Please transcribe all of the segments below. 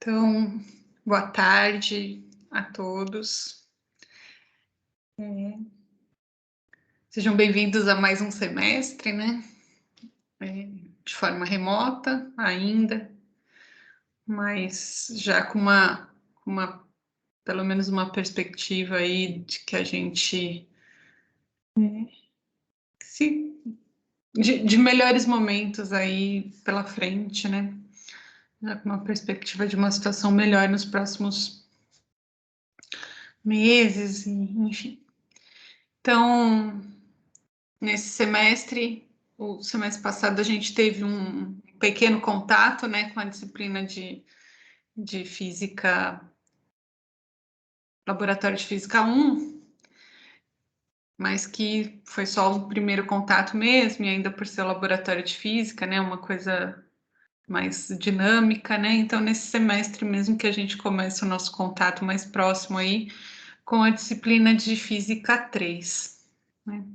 Então, boa tarde a todos. Sejam bem-vindos a mais um semestre, né? De forma remota ainda, mas já com pelo menos uma perspectiva aí de que a gente de melhores momentos aí pela frente, né? Já com uma perspectiva de uma situação melhor nos próximos meses, enfim. Então, nesse semestre, o semestre passado, a gente teve um pequeno contato, né, com a disciplina de física, laboratório de física 1, mas que foi só um primeiro contato mesmo, e ainda por ser laboratório de física, né, uma coisa mais dinâmica, né, então nesse semestre mesmo que a gente começa o nosso contato mais próximo aí com a disciplina de física 3, né.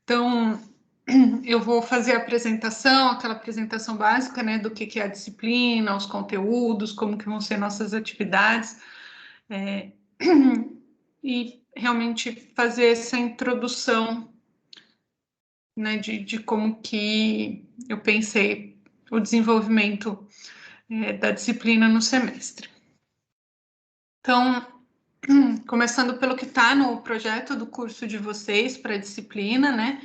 Então, eu vou fazer a apresentação, aquela apresentação básica, né, do que é a disciplina, os conteúdos, como que vão ser nossas atividades, e realmente fazer essa introdução, né, de como que eu pensei o desenvolvimento da disciplina no semestre. Então, começando pelo que está no projeto do curso de vocês para a disciplina, né,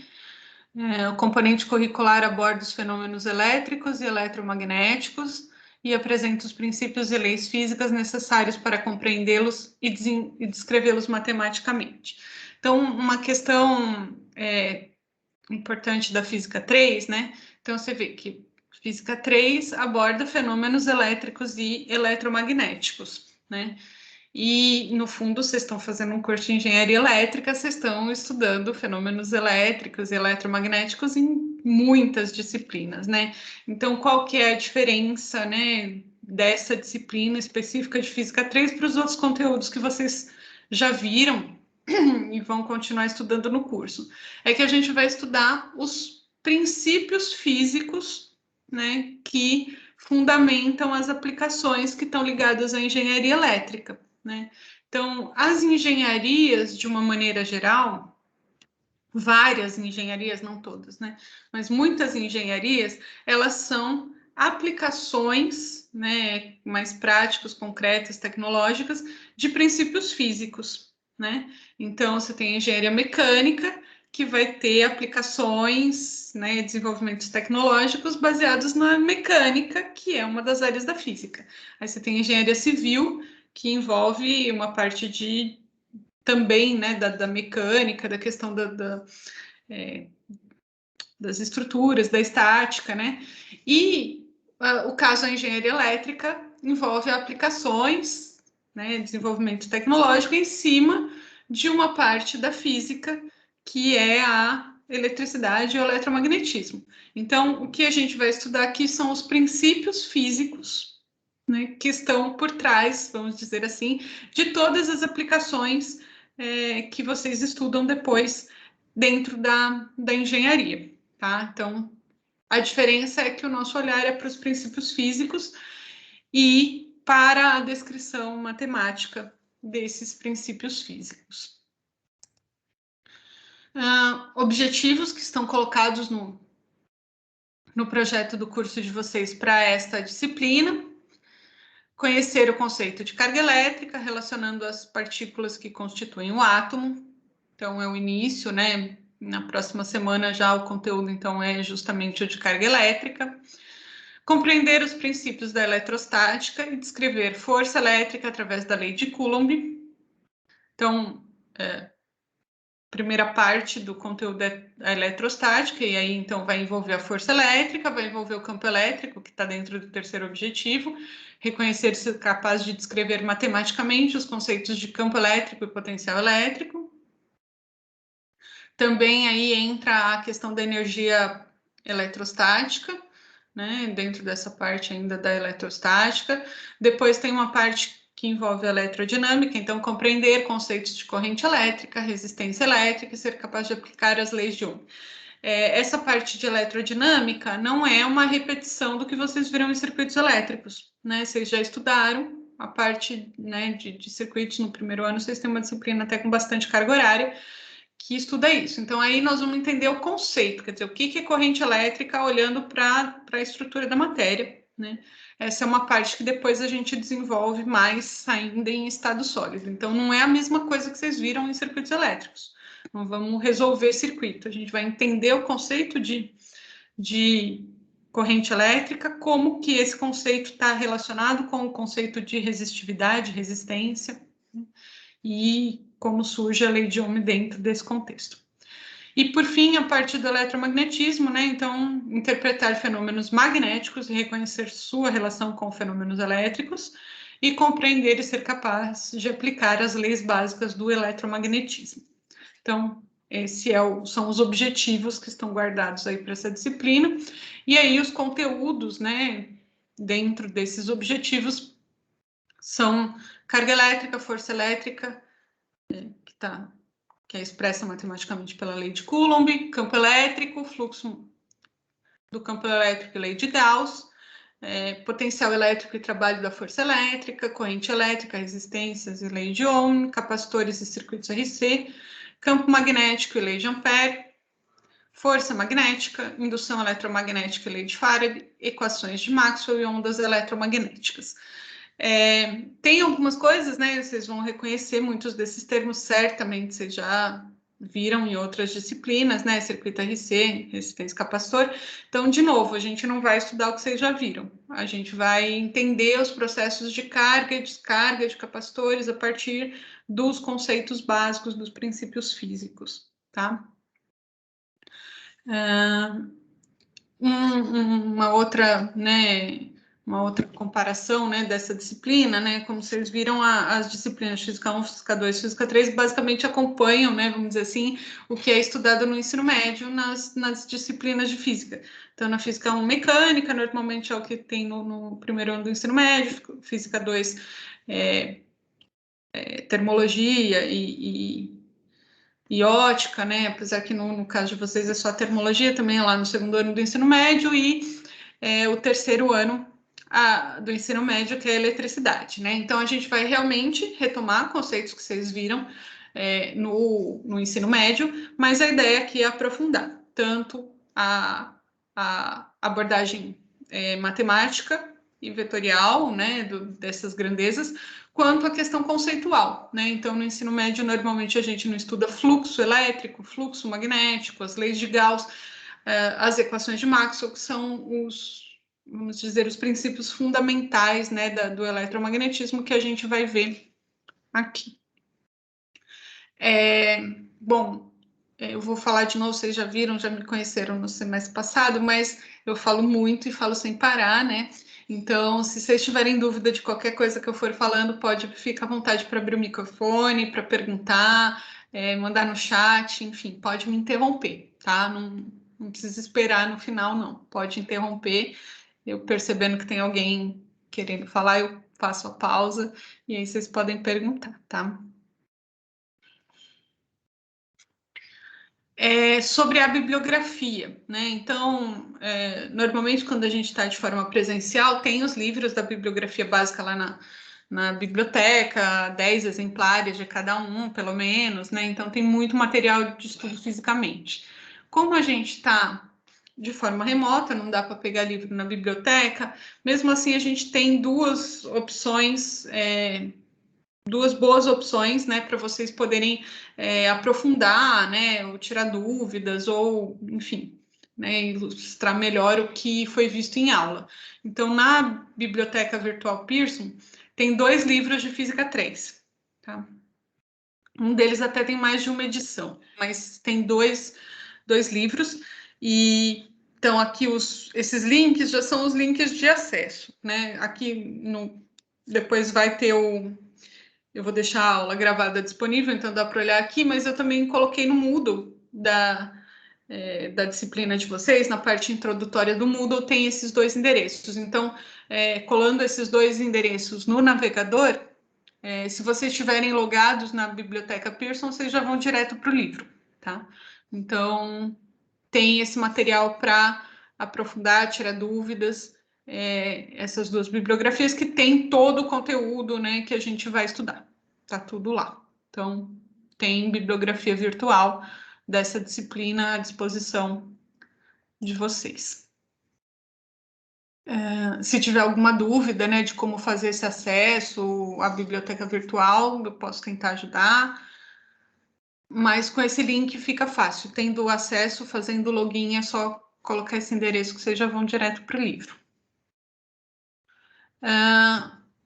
o componente curricular aborda os fenômenos elétricos e eletromagnéticos e apresenta os princípios e leis físicas necessários para compreendê-los e descrevê-los matematicamente. Então, uma questão importante da física 3, né? Então, você vê que física 3 aborda fenômenos elétricos e eletromagnéticos, né? E, no fundo, vocês estão fazendo um curso de engenharia elétrica, vocês estão estudando fenômenos elétricos e eletromagnéticos em muitas disciplinas, né? Então, qual que é a diferença, né, dessa disciplina específica de Física 3 para os outros conteúdos que vocês já viram e vão continuar estudando no curso? É que a gente vai estudar os princípios físicos, né, que fundamentam as aplicações que estão ligadas à engenharia elétrica, né? Então, as engenharias, de uma maneira geral, várias engenharias, não todas, né? Mas muitas engenharias, elas são aplicações, né, mais práticas, concretas, tecnológicas, de princípios físicos, né? Então, você tem a engenharia mecânica, que vai ter aplicações, né, desenvolvimentos tecnológicos baseados na mecânica, que é uma das áreas da física. Aí você tem a engenharia civil, que envolve uma parte de também, né, da mecânica, da questão das estruturas, da estática, né? E o caso da engenharia elétrica envolve aplicações, né, desenvolvimento tecnológico em cima de uma parte da física que é a eletricidade e o eletromagnetismo. Então, o que a gente vai estudar aqui são os princípios físicos, né, que estão por trás, vamos dizer assim, de todas as aplicações que vocês estudam depois dentro da engenharia, tá? Então, a diferença é que o nosso olhar é para os princípios físicos e para a descrição matemática desses princípios físicos. Objetivos que estão colocados no projeto do curso de vocês para esta disciplina: conhecer o conceito de carga elétrica, relacionando as partículas que constituem o átomo. Então, é o início, né? Na próxima semana já o conteúdo, então, é justamente o de carga elétrica. Compreender os princípios da eletrostática e descrever força elétrica através da lei de Coulomb. Então, primeira parte do conteúdo é a eletrostática, e aí, então, vai envolver a força elétrica, vai envolver o campo elétrico, que está dentro do terceiro objetivo, reconhecer ser capaz de descrever matematicamente os conceitos de campo elétrico e potencial elétrico. Também aí entra a questão da energia eletrostática, né, dentro dessa parte ainda da eletrostática. Depois tem uma parte que envolve a eletrodinâmica, então compreender conceitos de corrente elétrica, resistência elétrica e ser capaz de aplicar as leis de Ohm. essa parte de eletrodinâmica não é uma repetição do que vocês viram em circuitos elétricos, né? Vocês já estudaram a parte, né, de circuitos no primeiro ano, vocês têm uma disciplina até com bastante carga horária que estuda isso. Então, aí nós vamos entender o conceito, quer dizer, o que é corrente elétrica olhando para a estrutura da matéria, né? Essa é uma parte que depois a gente desenvolve mais ainda em estado sólido. Então, não é a mesma coisa que vocês viram em circuitos elétricos. Não vamos resolver circuito, a gente vai entender o conceito de corrente elétrica, como que esse conceito está relacionado com o conceito de resistividade, resistência, né? E como surge a lei de Ohm dentro desse contexto. E, por fim, a parte do eletromagnetismo, né? Então, interpretar fenômenos magnéticos e reconhecer sua relação com fenômenos elétricos e compreender e ser capaz de aplicar as leis básicas do eletromagnetismo. Então, são os objetivos que estão guardados aí para essa disciplina. E aí, os conteúdos, né, dentro desses objetivos são carga elétrica, força elétrica, que é expressa matematicamente pela lei de Coulomb, campo elétrico, fluxo do campo elétrico e lei de Gauss, potencial elétrico e trabalho da força elétrica, corrente elétrica, resistências e lei de Ohm, capacitores e circuitos RC, campo magnético e lei de Ampère, força magnética, indução eletromagnética e lei de Faraday, equações de Maxwell e ondas eletromagnéticas. Tem algumas coisas, né? Vocês vão reconhecer muitos desses termos, certamente vocês já viram em outras disciplinas, né? Circuito RC, resistência capacitor. Então, de novo, a gente não vai estudar o que vocês já viram. A gente vai entender os processos de carga e descarga de capacitores a partir dos conceitos básicos dos princípios físicos, tá? Uma outra, né, uma outra comparação, né, dessa disciplina, né, como vocês viram, as disciplinas Física 1, Física 2, Física 3 basicamente acompanham, né, vamos dizer assim, o que é estudado no ensino médio nas disciplinas de Física. Então, na Física 1, Mecânica, normalmente é o que tem no primeiro ano do ensino médio, Física 2, Termologia e ótica, né? Apesar que no caso de vocês é só termologia, também é lá no segundo ano do ensino médio, e o terceiro ano do ensino médio, que é a eletricidade, né? Então, a gente vai realmente retomar conceitos que vocês viram no ensino médio, mas a ideia aqui é aprofundar tanto a abordagem matemática e vetorial, né, dessas grandezas, quanto a questão conceitual, né? Então, no ensino médio, normalmente a gente não estuda fluxo elétrico, fluxo magnético, as leis de Gauss, as equações de Maxwell, que são vamos dizer, os princípios fundamentais, né, do eletromagnetismo que a gente vai ver aqui. Bom, eu vou falar de novo, vocês já viram, já me conheceram no semestre passado, mas eu falo muito e falo sem parar, né? Então, se vocês tiverem dúvida de qualquer coisa que eu for falando, fica à vontade para abrir o microfone, para perguntar, mandar no chat, enfim, pode me interromper, tá? Não precisa esperar no final, não. Pode interromper. Eu percebendo que tem alguém querendo falar, eu faço a pausa e aí vocês podem perguntar, tá? Sobre a bibliografia, né? Então, normalmente quando a gente está de forma presencial, tem os livros da bibliografia básica lá na biblioteca, 10 exemplares de cada um, pelo menos, né? Então, tem muito material de estudo fisicamente. Como a gente está de forma remota, não dá para pegar livro na biblioteca, mesmo assim, a gente tem duas opções, duas boas opções, né, para vocês poderem aprofundar, né, ou tirar dúvidas, ou, enfim, né, ilustrar melhor o que foi visto em aula. Então, na Biblioteca Virtual Pearson, tem 2 livros de Física 3, tá? Um deles até tem mais de uma edição, mas tem dois livros, e então aqui esses links já são os links de acesso, né? Aqui depois vai ter eu vou deixar a aula gravada disponível, então dá para olhar aqui, mas eu também coloquei no Moodle da disciplina de vocês, na parte introdutória do Moodle, tem esses 2 endereços. Então, colando esses 2 endereços no navegador, se vocês estiverem logados na Biblioteca Pearson, vocês já vão direto para o livro, tá? Então, tem esse material para aprofundar, tirar dúvidas, essas duas bibliografias que tem todo o conteúdo, né, que a gente vai estudar. Tá tudo lá. Então, tem bibliografia virtual dessa disciplina à disposição de vocês. Se tiver alguma dúvida, né, de como fazer esse acesso à biblioteca virtual, eu posso tentar ajudar. Mas com esse link fica fácil. Tendo acesso, fazendo login, é só colocar esse endereço que vocês já vão direto para o livro.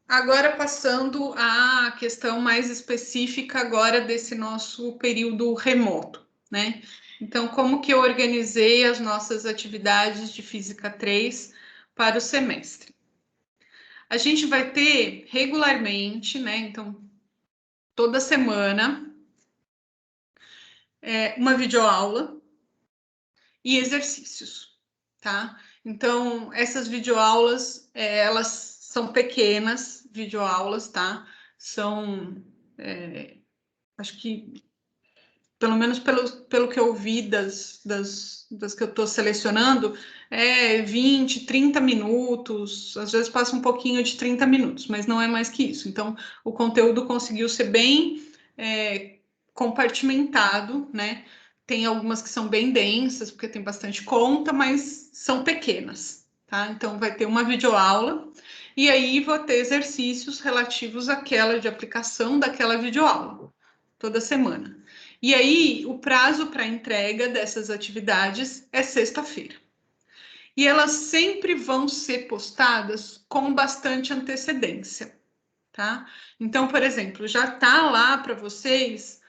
Agora passando à questão mais específica agora desse nosso período remoto, né? Então, como que eu organizei as nossas atividades de Física 3 para o semestre? A gente vai ter regularmente, né? Então, toda semana, uma videoaula e exercícios, tá? Então, essas videoaulas, elas são pequenas videoaulas, tá? São, acho que, pelo menos pelo que eu vi das que eu estou selecionando, 20, 30 minutos, às vezes passa um pouquinho de 30 minutos, mas não é mais que isso. Então, o conteúdo conseguiu ser bem compartimentado, né? Tem algumas que são bem densas, porque tem bastante conta, mas são pequenas, tá? Então, vai ter uma videoaula, e aí vou ter exercícios relativos àquela de aplicação daquela videoaula, toda semana. E aí, o prazo para entrega dessas atividades é sexta-feira. E elas sempre vão ser postadas com bastante antecedência, tá? Então, por exemplo, já tá lá para vocês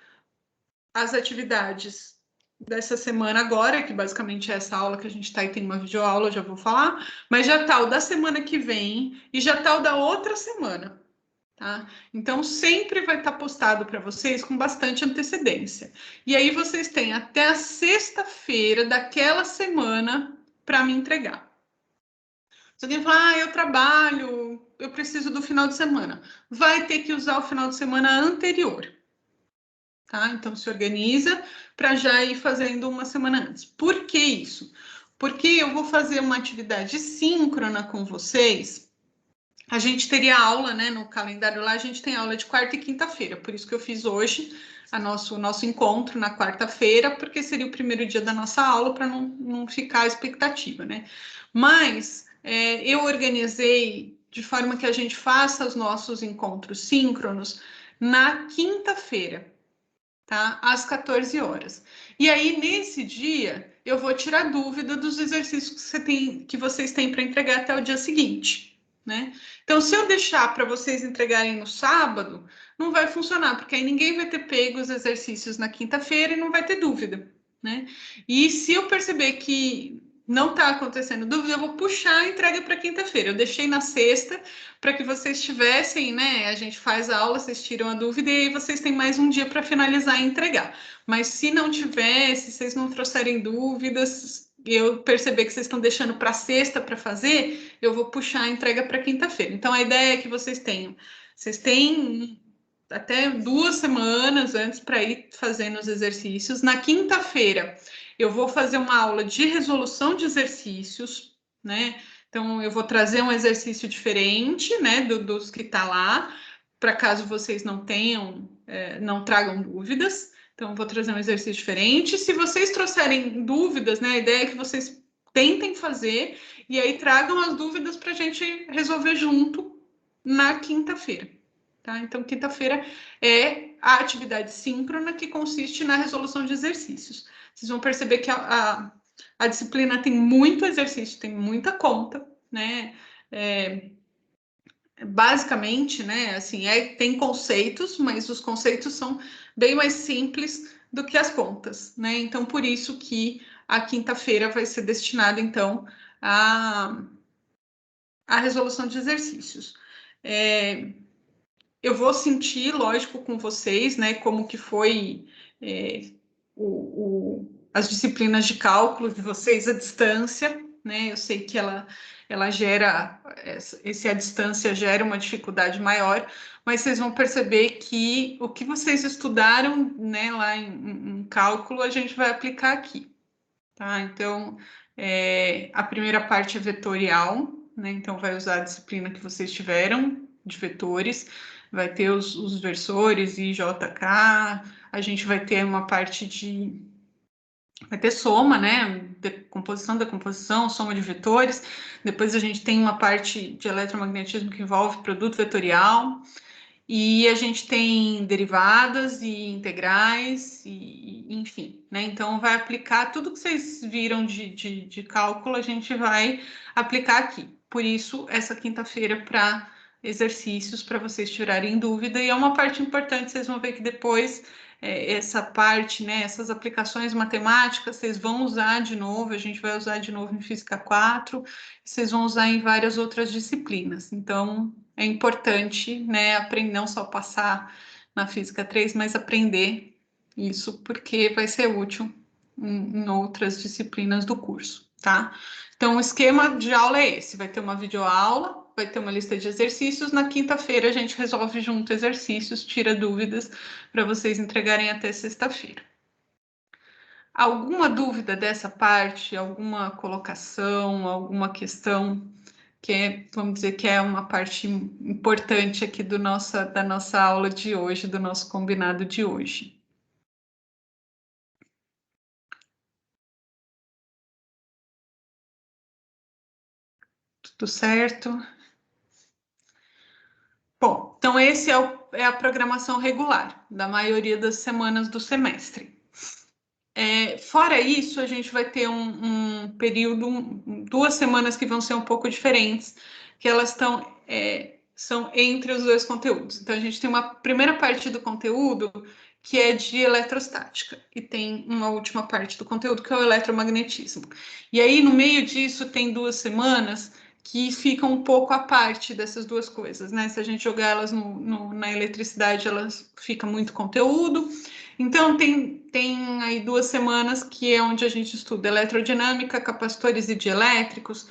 as atividades dessa semana agora, que basicamente é essa aula que a gente está e tem uma videoaula, já vou falar, mas já tá o da semana que vem e já tá o da outra semana, tá? Então sempre vai estar postado para vocês com bastante antecedência. E aí vocês têm até a sexta-feira daquela semana para me entregar. Se alguém falar, eu trabalho, eu preciso do final de semana, vai ter que usar o final de semana anterior. Tá? Então, se organiza para já ir fazendo uma semana antes. Por que isso? Porque eu vou fazer uma atividade síncrona com vocês. A gente teria aula, né? No calendário lá, a gente tem aula de quarta e quinta-feira. Por isso que eu fiz hoje o nosso encontro na quarta-feira, porque seria o primeiro dia da nossa aula, para não ficar a expectativa, né? Mas eu organizei de forma que a gente faça os nossos encontros síncronos na quinta-feira, tá? Às 14 horas. E aí, nesse dia, eu vou tirar dúvida dos exercícios que vocês têm para entregar até o dia seguinte, né? Então, se eu deixar para vocês entregarem no sábado, não vai funcionar, porque aí ninguém vai ter pego os exercícios na quinta-feira e não vai ter dúvida, né? E se eu perceber que não está acontecendo dúvida, eu vou puxar a entrega para quinta-feira. Eu deixei na sexta para que vocês tivessem, né? A gente faz a aula, vocês tiram a dúvida e aí vocês têm mais um dia para finalizar e entregar. Mas se não tiver, se vocês não trouxerem dúvidas, eu perceber que vocês estão deixando para sexta para fazer, eu vou puxar a entrega para quinta-feira. Então a ideia é que vocês têm até 2 semanas antes para ir fazendo os exercícios. Na quinta-feira, eu vou fazer uma aula de resolução de exercícios, né? Então, eu vou trazer um exercício diferente, né, dos que tá lá, para caso vocês não tenham, não tragam dúvidas. Então, eu vou trazer um exercício diferente. Se vocês trouxerem dúvidas, né, a ideia é que vocês tentem fazer e aí tragam as dúvidas para a gente resolver junto na quinta-feira. Tá? Então, quinta-feira é a atividade síncrona que consiste na resolução de exercícios. Vocês vão perceber que a disciplina tem muito exercício, tem muita conta, né? Basicamente, né? Assim, tem conceitos, mas os conceitos são bem mais simples do que as contas, né? Então, por isso que a quinta-feira vai ser destinada, então, à resolução de exercícios. Eu vou sentir, lógico, com vocês, né, como que foi as disciplinas de cálculo de vocês à distância, né? Eu sei que ela gera, a distância gera uma dificuldade maior, mas vocês vão perceber que o que vocês estudaram, né, lá em cálculo, a gente vai aplicar aqui, tá? Então, a primeira parte é vetorial, né? Então, vai usar a disciplina que vocês tiveram de vetores, vai ter os versores e JK, a gente vai ter uma parte de... Vai ter soma, né? Decomposição, soma de vetores. Depois a gente tem uma parte de eletromagnetismo que envolve produto vetorial. E a gente tem derivadas e integrais, enfim, né? Então, vai aplicar tudo que vocês viram de cálculo, a gente vai aplicar aqui. Por isso, essa quinta-feira para exercícios, para vocês tirarem dúvida, e é uma parte importante, vocês vão ver que depois essa parte, né, essas aplicações matemáticas, vocês vão usar de novo, a gente vai usar de novo em Física 4, vocês vão usar em várias outras disciplinas. Então, é importante, né, aprender, não só passar na Física 3, mas aprender isso, porque vai ser útil em outras disciplinas do curso, tá? Então, o esquema de aula é esse, vai ter uma videoaula, vai ter uma lista de exercícios, na quinta-feira a gente resolve junto exercícios, tira dúvidas para vocês entregarem até sexta-feira. Alguma dúvida dessa parte, alguma colocação, alguma questão que é, vamos dizer, que é uma parte importante aqui da nossa aula de hoje, do nosso combinado de hoje. Tudo certo? Bom, então esse é a programação regular da maioria das semanas do semestre. Fora isso, a gente vai ter um período, 2 semanas que vão ser um pouco diferentes, que elas são entre os dois conteúdos. Então, a gente tem uma primeira parte do conteúdo que é de eletrostática, e tem uma última parte do conteúdo que é o eletromagnetismo. E aí, no meio disso, tem 2 semanas que ficam um pouco à parte dessas duas coisas, né? Se a gente jogar elas na eletricidade, elas fica muito conteúdo. Então, tem aí 2 semanas que é onde a gente estuda eletrodinâmica, capacitores e dielétricos,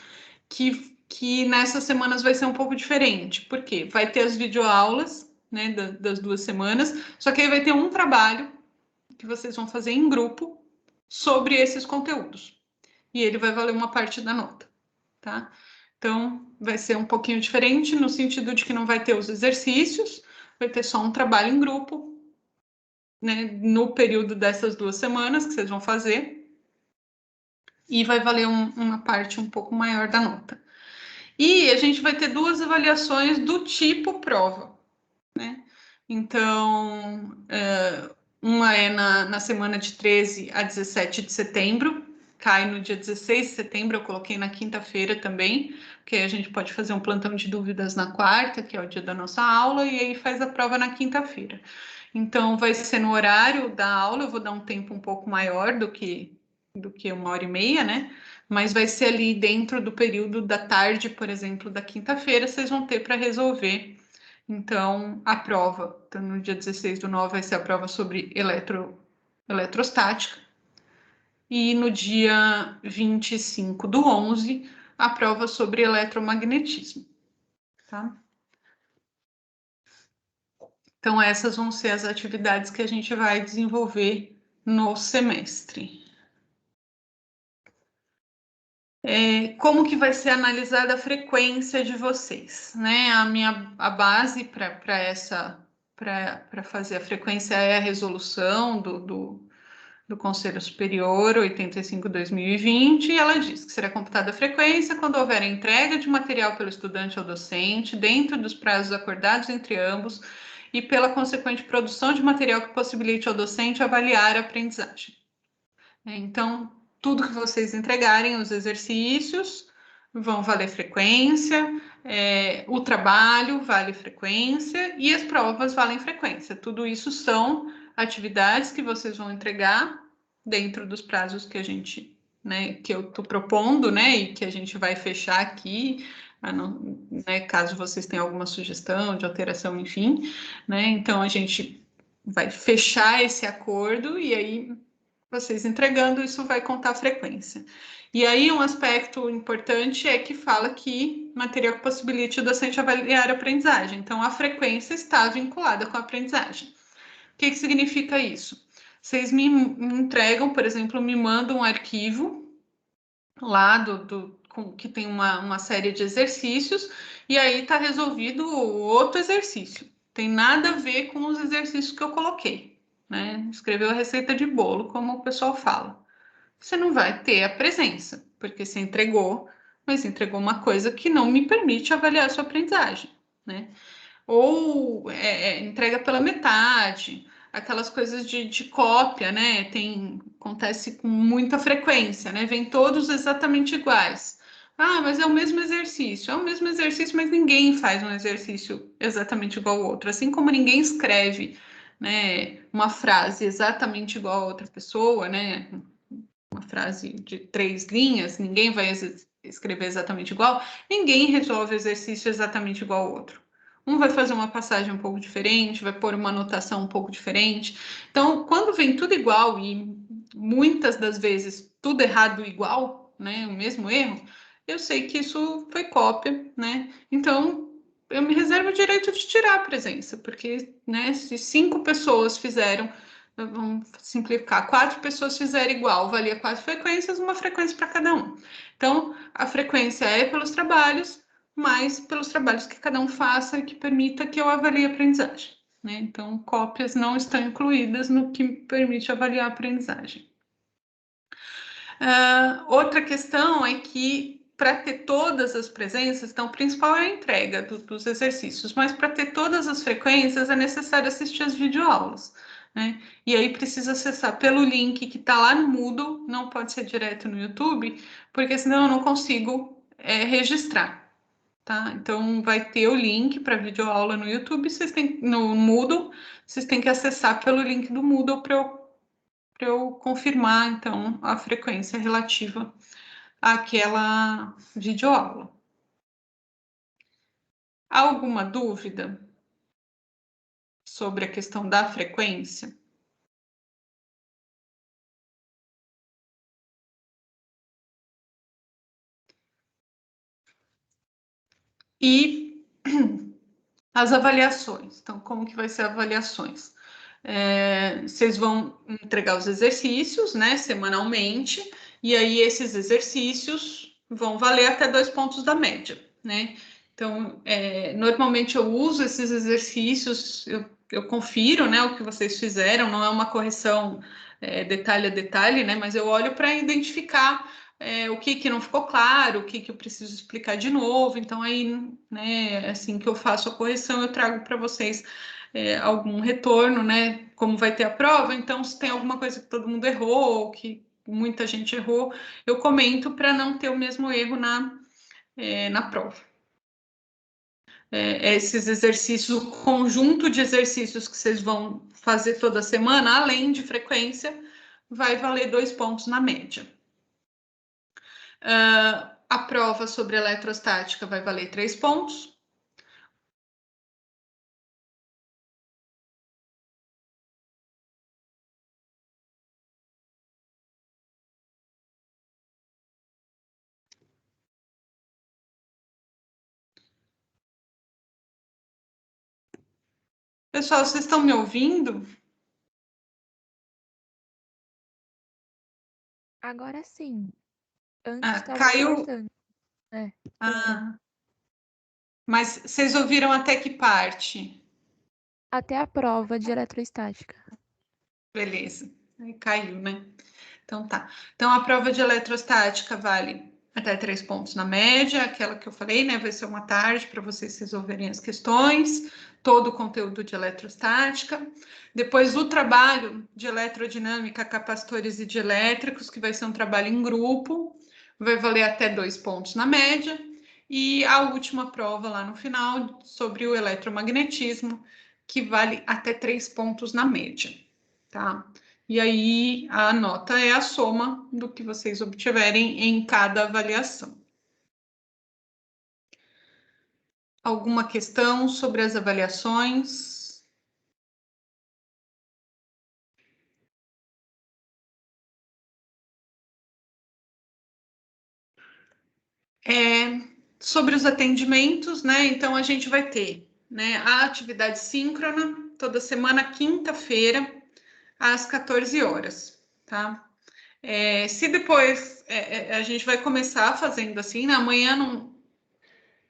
que nessas semanas vai ser um pouco diferente, porque vai ter as videoaulas, né, das 2 semanas, só que aí vai ter um trabalho que vocês vão fazer em grupo sobre esses conteúdos, e ele vai valer uma parte da nota, tá? Então, vai ser um pouquinho diferente no sentido de que não vai ter os exercícios, vai ter só um trabalho em grupo, né, no período dessas 2 semanas que vocês vão fazer, e vai valer uma parte um pouco maior da nota. E a gente vai ter 2 avaliações do tipo prova, né? Então, uma é na semana de 13 a 17 de setembro, cai no dia 16 de setembro, eu coloquei na quinta-feira também, porque a gente pode fazer um plantão de dúvidas na quarta, que é o dia da nossa aula, e aí faz a prova na quinta-feira. Então, vai ser no horário da aula, eu vou dar um tempo um pouco maior do que 1h30, né? Mas vai ser ali dentro do período da tarde, por exemplo, da quinta-feira, vocês vão ter para resolver. Então, a prova, então, no dia 16/9 vai ser a prova sobre eletrostática, e no dia 25/11, a prova sobre eletromagnetismo, tá? Então, essas vão ser as atividades que a gente vai desenvolver no semestre. Como que vai ser analisada a frequência de vocês, né? A base para fazer a frequência é a resolução do Conselho Superior 85/2020, e ela diz que será computada a frequência quando houver entrega de material pelo estudante ao docente, dentro dos prazos acordados entre ambos, e pela consequente produção de material que possibilite ao docente avaliar a aprendizagem. Então, tudo que vocês entregarem, os exercícios, vão valer frequência, o trabalho vale frequência e as provas valem frequência. Tudo isso são atividades que vocês vão entregar dentro dos prazos que a gente, né, que eu estou propondo, né, e que a gente vai fechar aqui, né, caso vocês tenham alguma sugestão de alteração, enfim, né, então a gente vai fechar esse acordo e aí vocês entregando, isso vai contar a frequência. E aí, um aspecto importante é que fala que material que possibilite o docente avaliar a aprendizagem. Então, a frequência está vinculada com a aprendizagem. O que significa isso? Vocês me entregam, por exemplo, me mandam um arquivo lá que tem uma série de exercícios, e aí está resolvido o outro exercício. Tem nada a ver com os exercícios que eu coloquei, né? Escreveu a receita de bolo, como o pessoal fala. Você não vai ter a presença, porque você entregou, mas entregou uma coisa que não me permite avaliar a sua aprendizagem, né? Ou entrega pela metade, aquelas coisas de cópia, né? Acontece com muita frequência, né? Vem todos exatamente iguais. Ah, mas é o mesmo exercício. É o mesmo exercício, mas ninguém faz um exercício exatamente igual ao outro. Assim como ninguém escreve, né, uma frase exatamente igual a outra pessoa, né? Uma frase de 3 linhas, ninguém vai escrever exatamente igual, ninguém resolve exercício exatamente igual ao outro. Um vai fazer uma passagem um pouco diferente, vai pôr uma anotação um pouco diferente. Então, quando vem tudo igual e muitas das vezes tudo errado igual, né, o mesmo erro, eu sei que isso foi cópia, né? Então, eu me reservo o direito de tirar a presença, porque, né, se 5 pessoas fizeram, vamos simplificar, 4 pessoas fizerem igual, valia 4 frequências, uma frequência para cada um. Então, a frequência é pelos trabalhos, mas pelos trabalhos que cada um faça e que permita que eu avalie a aprendizagem, né? Então, cópias não estão incluídas no que permite avaliar a aprendizagem. Outra questão é que para ter todas as presenças, então o principal é a entrega dos exercícios, mas para ter todas as frequências é necessário assistir as videoaulas, né? E aí precisa acessar pelo link que está lá no Moodle, não pode ser direto no YouTube, porque senão eu não consigo registrar, tá? Então vai ter o link para videoaula no YouTube, no Moodle, vocês têm que acessar pelo link do Moodle para eu confirmar, então, a frequência relativa àquela videoaula. Alguma dúvida sobre a questão da frequência? E as avaliações. Então, como que vai ser avaliações? Vocês vão entregar os exercícios, né, semanalmente, e aí esses exercícios vão valer até 2 pontos da média, né? Então, normalmente eu uso esses exercícios, eu confiro, né, o que vocês fizeram, não é uma correção detalhe a detalhe, né, mas eu olho para identificar o que não ficou claro, o que eu preciso explicar de novo. Então, aí, né, assim que eu faço a correção, eu trago para vocês algum retorno, né? Como vai ter a prova, então se tem alguma coisa que todo mundo errou, ou que muita gente errou, eu comento para não ter o mesmo erro na prova. Esses exercícios, o conjunto de exercícios que vocês vão fazer toda semana, além de frequência, vai valer 2 pontos na média. A prova sobre eletrostática vai valer 3 pontos. Pessoal, vocês estão me ouvindo? Agora sim. Antes estava Caiu. cortando. Ah, mas vocês ouviram até que parte? Até a prova de eletrostática. Beleza. Aí caiu, né? Então tá. Então a prova de eletrostática vale até 3 pontos na média, aquela que eu falei, né? Vai ser uma tarde para vocês resolverem as questões, todo o conteúdo de eletrostática. Depois o trabalho de eletrodinâmica, capacitores e dielétricos, que vai ser um trabalho em grupo, vai valer até 2 pontos na média. E a última prova lá no final sobre o eletromagnetismo, que vale até 3 pontos na média, tá? E aí a nota é a soma do que vocês obtiverem em cada avaliação. Alguma questão sobre as avaliações? Sobre os atendimentos, né? Então a gente vai ter, né, a atividade síncrona toda semana, quinta-feira, às 14 horas, tá? Se depois a gente vai começar fazendo assim, né? Amanhã não,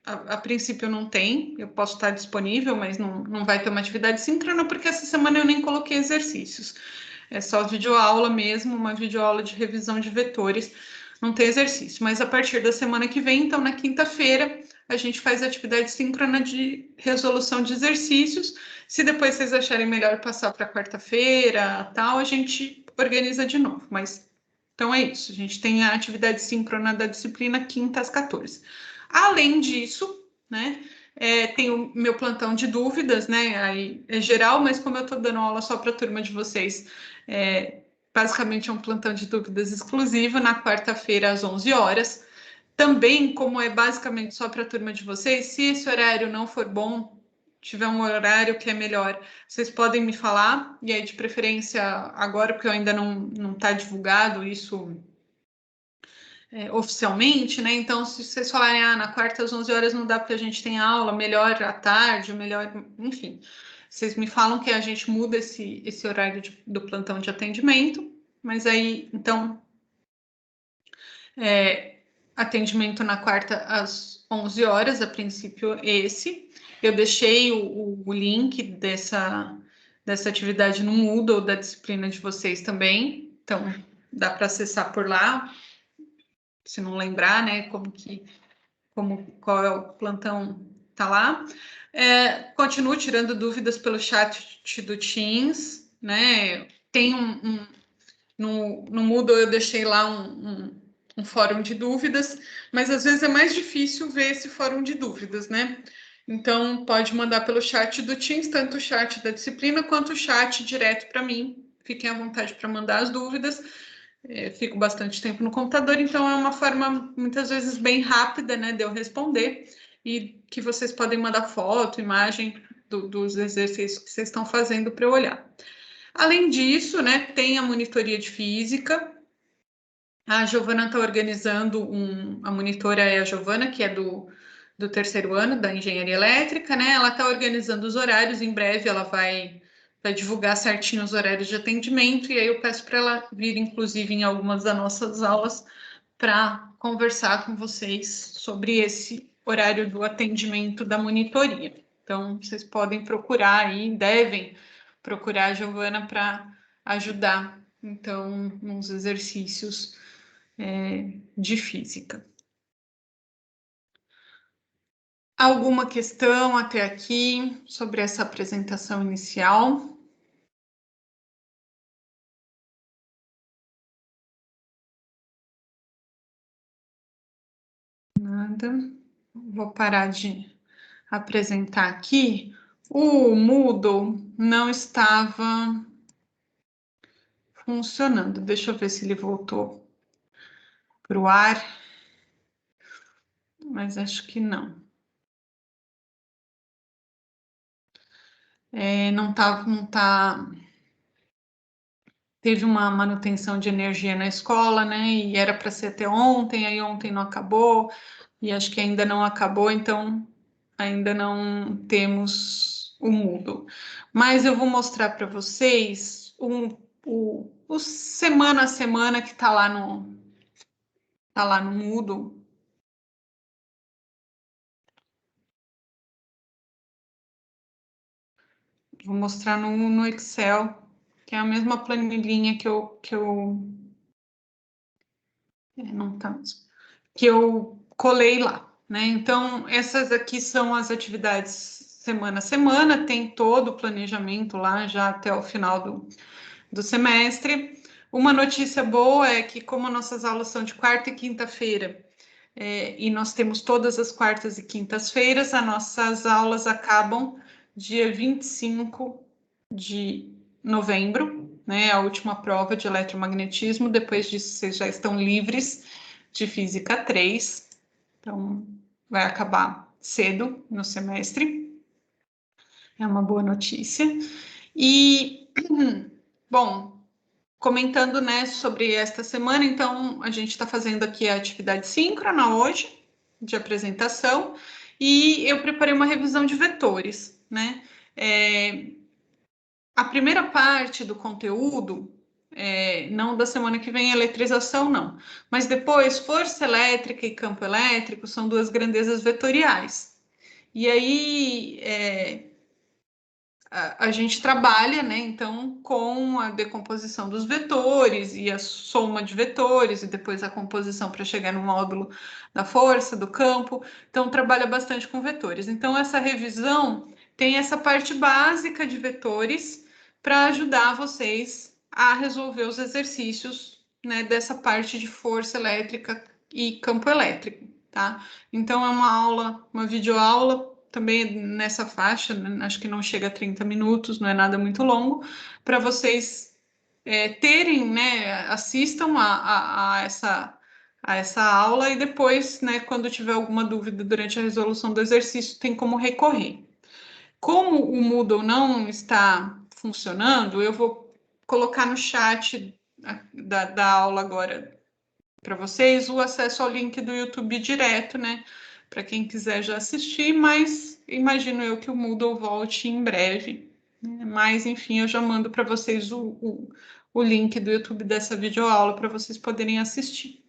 a princípio não tem, eu posso estar disponível, mas não vai ter uma atividade síncrona, porque essa semana eu nem coloquei exercícios. É só videoaula mesmo, uma videoaula de revisão de vetores, não tem exercício. Mas a partir da semana que vem, então na quinta-feira, a gente faz atividade síncrona de resolução de exercícios. Se depois vocês acharem melhor passar para quarta-feira, tal, a gente organiza de novo. Mas então é isso, a gente tem a atividade síncrona da disciplina quinta às 14. Além disso, né, tem o meu plantão de dúvidas, né, aí é geral, mas como eu estou dando aula só para a turma de vocês, basicamente é um plantão de dúvidas exclusivo na quarta-feira às 11 horas. Também, como é basicamente só para a turma de vocês, se esse horário não for bom, tiver um horário que é melhor, vocês podem me falar, e aí de preferência agora, porque eu ainda não está divulgado isso oficialmente, né? Então, se vocês falarem, na quarta às 11 horas não dá porque a gente tem aula, melhor à tarde, melhor, enfim, vocês me falam que a gente muda esse horário do plantão de atendimento, mas aí, então, atendimento na quarta às 11 horas, a princípio esse. Eu deixei o link dessa atividade no Moodle da disciplina de vocês também, então dá para acessar por lá, se não lembrar, né, qual é o plantão, tá lá. Continuo tirando dúvidas pelo chat do Teams, né? Tem no Moodle eu deixei lá um fórum de dúvidas, mas às vezes é mais difícil ver esse fórum de dúvidas, né? Então pode mandar pelo chat do Teams, tanto o chat da disciplina quanto o chat direto para mim. Fiquem à vontade para mandar as dúvidas. Fico bastante tempo no computador, então é uma forma muitas vezes bem rápida, né, de eu responder, e que vocês podem mandar foto, imagem dos exercícios que vocês estão fazendo para eu olhar. Além disso, né, tem a monitoria de física. A Giovana está organizando a monitora é a Giovana, que é do terceiro ano da engenharia elétrica, né? Ela está organizando os horários, em breve ela vai divulgar certinho os horários de atendimento, e aí eu peço para ela vir, inclusive, em algumas das nossas aulas, para conversar com vocês sobre esse horário do atendimento da monitoria. Então, vocês podem procurar aí, devem procurar a Giovana para ajudar, então, nos exercícios de física. Alguma questão até aqui sobre essa apresentação inicial? Nada. Vou parar de apresentar aqui. O Moodle não estava funcionando. Deixa eu ver se ele voltou para o ar, mas acho que não. Não tá. Teve uma manutenção de energia na escola, né? E era para ser até ontem, aí ontem não acabou, e acho que ainda não acabou, então ainda não temos o Moodle. Mas eu vou mostrar para vocês o semana a semana que está lá no Moodle. Vou mostrar no Excel, que é a mesma planilhinha não tá mesmo, que eu colei lá, né? Então, essas aqui são as atividades semana a semana, tem todo o planejamento lá já até o final do semestre. Uma notícia boa é que, como nossas aulas são de quarta e quinta-feira, e nós temos todas as quartas e quintas-feiras, as nossas aulas acabam dia 25 de novembro, né? A última prova de eletromagnetismo. Depois disso, vocês já estão livres de Física 3. Então, vai acabar cedo no semestre. É uma boa notícia. E, bom, comentando, né, sobre esta semana, então, a gente está fazendo aqui a atividade síncrona hoje, de apresentação, e eu preparei uma revisão de vetores, né? a primeira parte do conteúdo, não da semana que vem, eletrização não, mas depois força elétrica e campo elétrico são duas grandezas vetoriais. E aí a gente trabalha, né, então, com a decomposição dos vetores e a soma de vetores e depois a composição para chegar no módulo da força, do campo. Então, trabalha bastante com vetores. Então, essa revisão tem essa parte básica de vetores para ajudar vocês a resolver os exercícios, né, dessa parte de força elétrica e campo elétrico, tá? Então, é uma aula, uma videoaula também nessa faixa, né? Acho que não chega a 30 minutos, não é nada muito longo, para vocês terem, né, assistam a essa aula e depois, né, quando tiver alguma dúvida durante a resolução do exercício, tem como recorrer. Como o Moodle não está funcionando, eu vou colocar no chat da aula agora para vocês o acesso ao link do YouTube direto, né? Para quem quiser já assistir, mas imagino eu que o Moodle volte em breve. Né? Mas, enfim, eu já mando para vocês o link do YouTube dessa videoaula para vocês poderem assistir.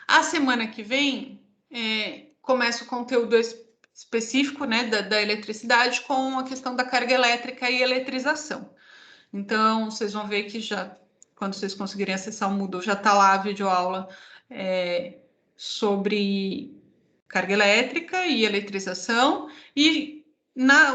A semana que vem começa o conteúdo específico, né, da eletricidade com a questão da carga elétrica e eletrização. Então, vocês vão ver que já, quando vocês conseguirem acessar o Moodle, já está lá a videoaula sobre carga elétrica e eletrização. E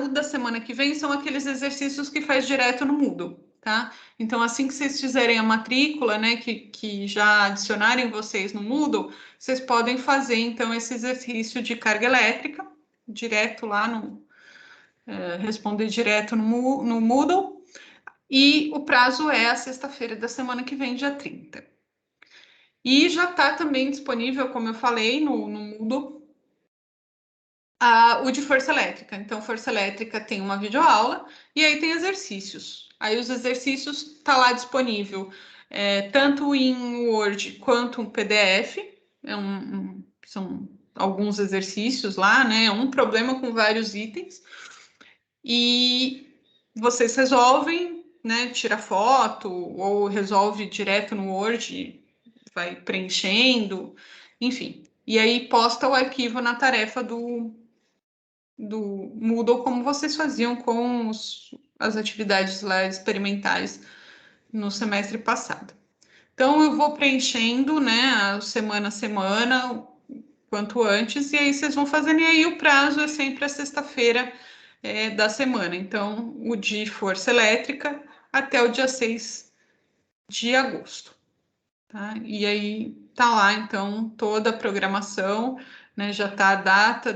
o da semana que vem são aqueles exercícios que faz direto no Moodle, tá? Então, assim que vocês fizerem a matrícula, né, que já adicionarem vocês no Moodle, vocês podem fazer, então, esse exercício de carga elétrica, direto lá responder direto no Moodle. E o prazo é a sexta-feira da semana que vem, dia 30. E já está também disponível, como eu falei, no Moodle, o de força elétrica. Então, força elétrica tem uma videoaula e aí tem exercícios. Aí os exercícios está lá disponível, tanto em Word quanto em PDF. São alguns exercícios lá, né? Um problema com vários itens. E vocês resolvem, né? Tira foto ou resolve direto no Word, vai preenchendo, enfim. E aí posta o arquivo na tarefa do Moodle, como vocês faziam com as atividades lá experimentais no semestre passado. Então, eu vou preenchendo, né, semana a semana, quanto antes, e aí vocês vão fazendo, e aí o prazo é sempre a sexta-feira da semana. Então, o de força elétrica até o dia 6 de agosto. Tá? E aí tá lá, então, toda a programação, né, já tá a data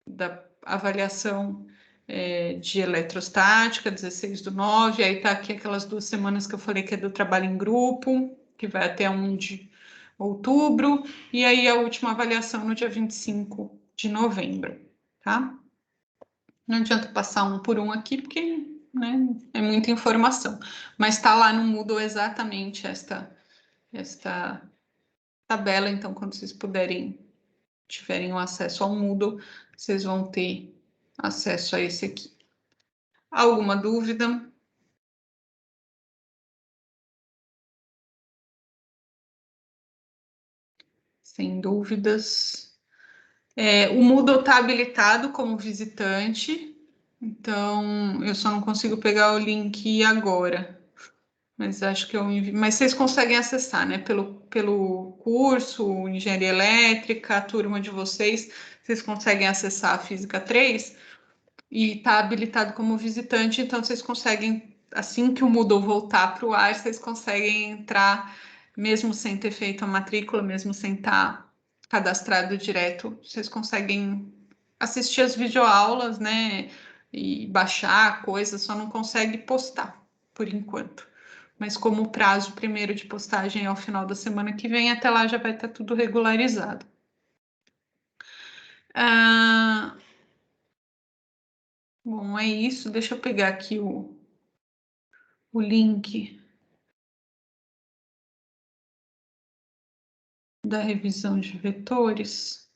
da avaliação de eletrostática, 16/9, aí tá aqui aquelas 2 semanas que eu falei que é do trabalho em grupo, que vai até 1 de outubro, e aí a última avaliação no dia 25 de novembro, tá? Não adianta passar um por um aqui, porque, né, é muita informação, mas está lá no Moodle exatamente esta tabela, então quando vocês tiverem um acesso ao Moodle, vocês vão ter acesso a esse aqui. Alguma dúvida? Sem dúvidas. O Moodle está habilitado como visitante, então eu só não consigo pegar o link agora. Mas acho que eu envio. Mas vocês conseguem acessar, né? Pelo curso, Engenharia Elétrica, a turma de vocês, vocês conseguem acessar a Física 3 e está habilitado como visitante, então vocês conseguem, assim que o Moodle voltar para o ar, vocês conseguem entrar, mesmo sem ter feito a matrícula, mesmo sem estar cadastrado direto, vocês conseguem assistir as videoaulas, né? E baixar coisas, só não consegue postar, por enquanto. Mas como o prazo primeiro de postagem é ao final da semana que vem, até lá já vai estar tudo regularizado. Bom, é isso. Deixa eu pegar aqui o link da revisão de vetores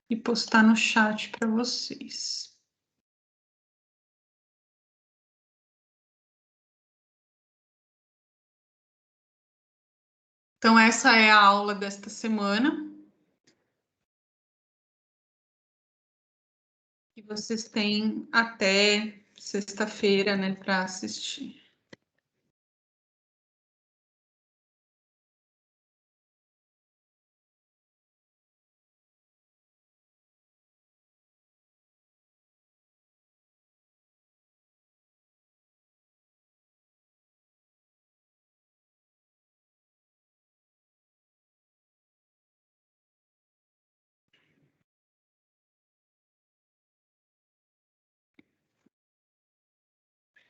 e postar no chat para vocês. Então, essa é a aula desta semana. E vocês têm até sexta-feira, né, para assistir.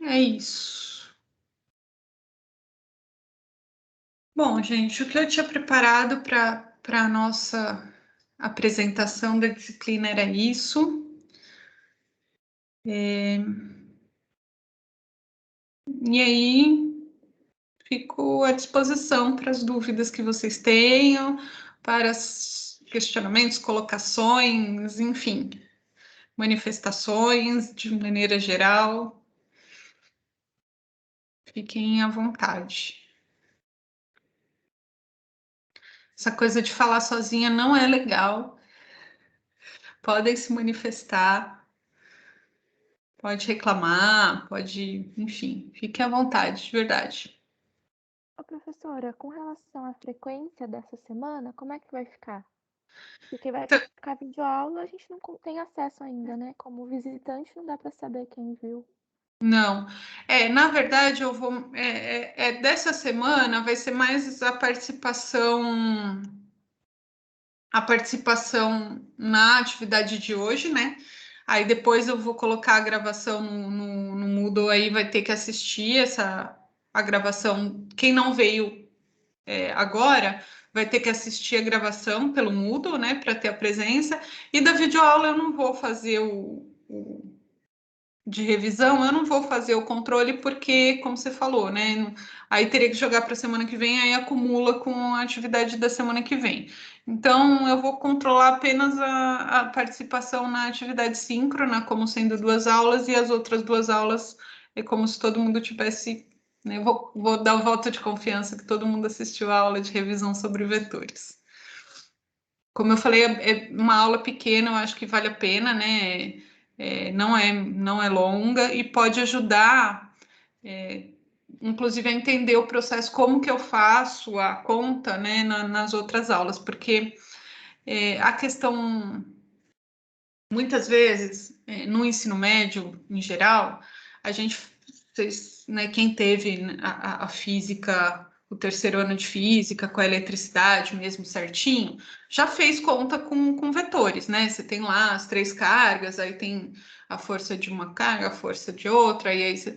É isso. Bom, gente, o que eu tinha preparado para a nossa apresentação da disciplina era isso. E aí, fico à disposição para as dúvidas que vocês tenham, para os questionamentos, colocações, enfim, manifestações de maneira geral. Fiquem à vontade. Essa coisa de falar sozinha não é legal. Podem se manifestar, pode reclamar, pode, enfim, fique à vontade, de verdade. Ô, professora, com relação à frequência dessa semana, como é que vai ficar? Porque vai Então, ficar videoaula, a gente não tem acesso ainda, né? Como visitante, não dá para saber quem viu. não, na verdade, eu vou. Dessa semana vai ser mais a participação na atividade de hoje, né? Aí depois eu vou colocar a gravação no Moodle, aí vai ter que assistir a gravação. Quem não veio agora vai ter que assistir a gravação pelo Moodle, né? Para ter a presença. E da videoaula eu não vou fazer de revisão, eu não vou fazer o controle porque, como você falou, né? Aí teria que jogar para a semana que vem, aí acumula com a atividade da semana que vem. Então, eu vou controlar apenas a participação na atividade síncrona, como sendo 2 aulas, e as outras 2 aulas é como se todo mundo tivesse. Né? Eu vou dar o voto de confiança que todo mundo assistiu a aula de revisão sobre vetores. Como eu falei, é uma aula pequena, eu acho que vale a pena, né? Não é longa e pode ajudar, inclusive, a entender o processo, como que eu faço a conta, né, nas outras aulas, porque a questão, muitas vezes, no ensino médio, em geral, a gente, né, quem teve a física, o terceiro ano de física, com a eletricidade mesmo certinho, já fez conta com vetores, né? Você tem lá as 3 cargas, aí tem a força de uma carga, a força de outra, e aí você...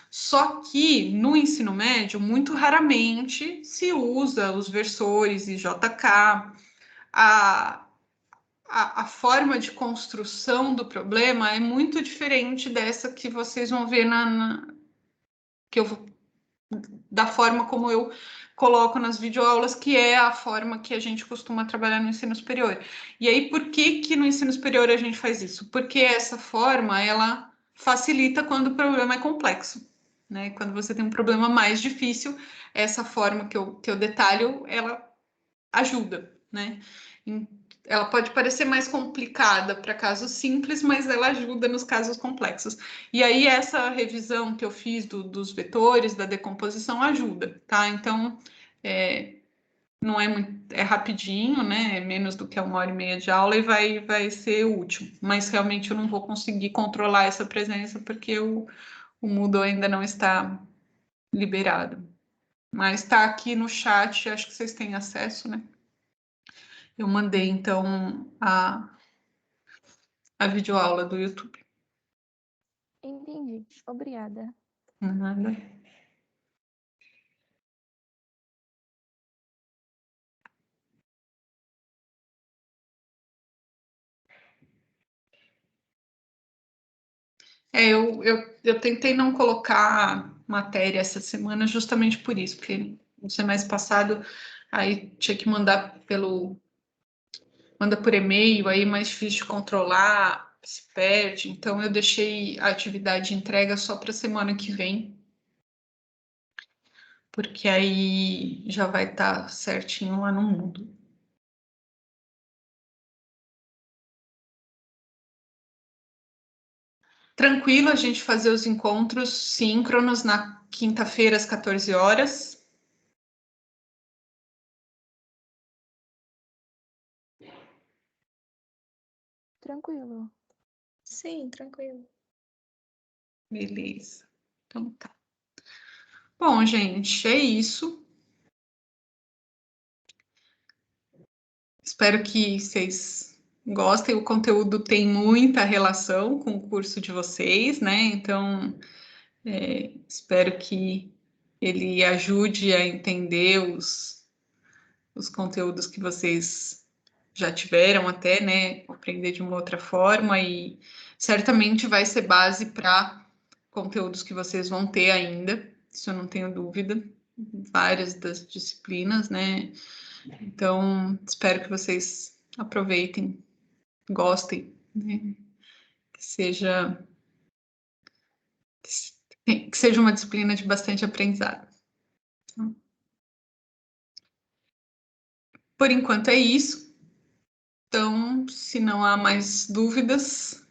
Só que no ensino médio, muito raramente se usa os versores e JK. A, a forma de construção do problema é muito diferente dessa que vocês vão ver que eu da forma como eu coloco nas videoaulas, que é a forma que a gente costuma trabalhar no ensino superior. E aí, por que no ensino superior a gente faz isso? Porque essa forma, ela facilita quando o problema é complexo, né? Quando você tem um problema mais difícil, essa forma que eu detalho, ela ajuda, né? Ela pode parecer mais complicada para casos simples, mas ela ajuda nos casos complexos. E aí, essa revisão que eu fiz dos vetores, da decomposição, ajuda, tá? Então, não é muito, é rapidinho, né? É menos do que 1 hora e meia de aula e vai ser útil. Mas realmente eu não vou conseguir controlar essa presença porque o Moodle ainda não está liberado. Mas está aqui no chat, acho que vocês têm acesso, né? Eu mandei, então, a videoaula do YouTube. Entendi. Obrigada. Nada. Eu tentei não colocar matéria essa semana justamente por isso, porque no semestre passado aí tinha que manda por e-mail, aí é mais difícil de controlar, se perde. Então eu deixei a atividade de entrega só para a semana que vem. porque aí já vai estar certinho lá no Moodle. Tranquilo a gente fazer os encontros síncronos na quinta-feira às 14 horas. Tranquilo. Sim, tranquilo. Beleza. Então tá. Bom, gente, é isso. Espero que vocês gostem. O conteúdo tem muita relação com o curso de vocês, né? Então, espero que ele ajude a entender os conteúdos que vocês já tiveram até, né? Aprender de uma outra forma e certamente vai ser base para conteúdos que vocês vão ter ainda, isso eu não tenho dúvida, várias das disciplinas, né? Então, espero que vocês aproveitem, gostem, né? Que seja que seja uma disciplina de bastante aprendizado. Por enquanto é isso. Então, se não há mais dúvidas,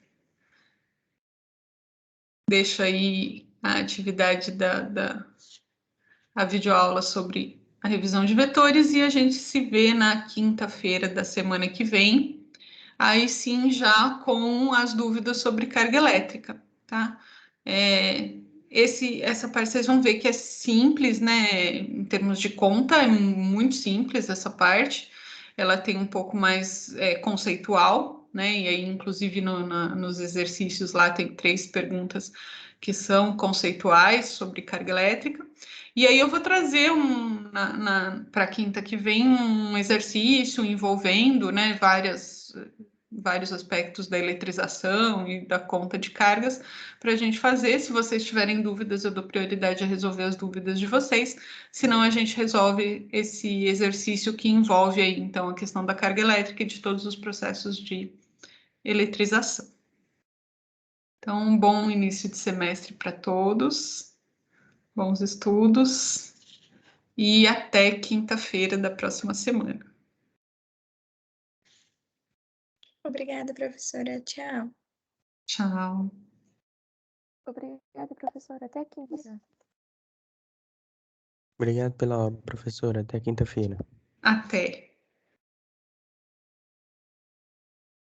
deixo aí a atividade a videoaula sobre a revisão de vetores e a gente se vê na quinta-feira da semana que vem. Aí sim, já com as dúvidas sobre carga elétrica, tá? Essa parte vocês vão ver que é simples, né? Em termos de conta, é muito simples essa parte. Ela tem um pouco mais conceitual, né? E aí, inclusive, nos exercícios lá tem 3 perguntas que são conceituais sobre carga elétrica. E aí eu vou trazer para a quinta que vem um exercício envolvendo, né, vários aspectos da eletrização e da conta de cargas para a gente fazer. Se vocês tiverem dúvidas, eu dou prioridade a resolver as dúvidas de vocês. Senão, a gente resolve esse exercício que envolve aí, então, a questão da carga elétrica e de todos os processos de eletrização. Então, um bom início de semestre para todos, bons estudos e até quinta-feira da próxima semana. Obrigada, professora. Tchau. Tchau. Obrigada, professora. Até quinta. Obrigado pela aula, professora. Até quinta-feira. Até.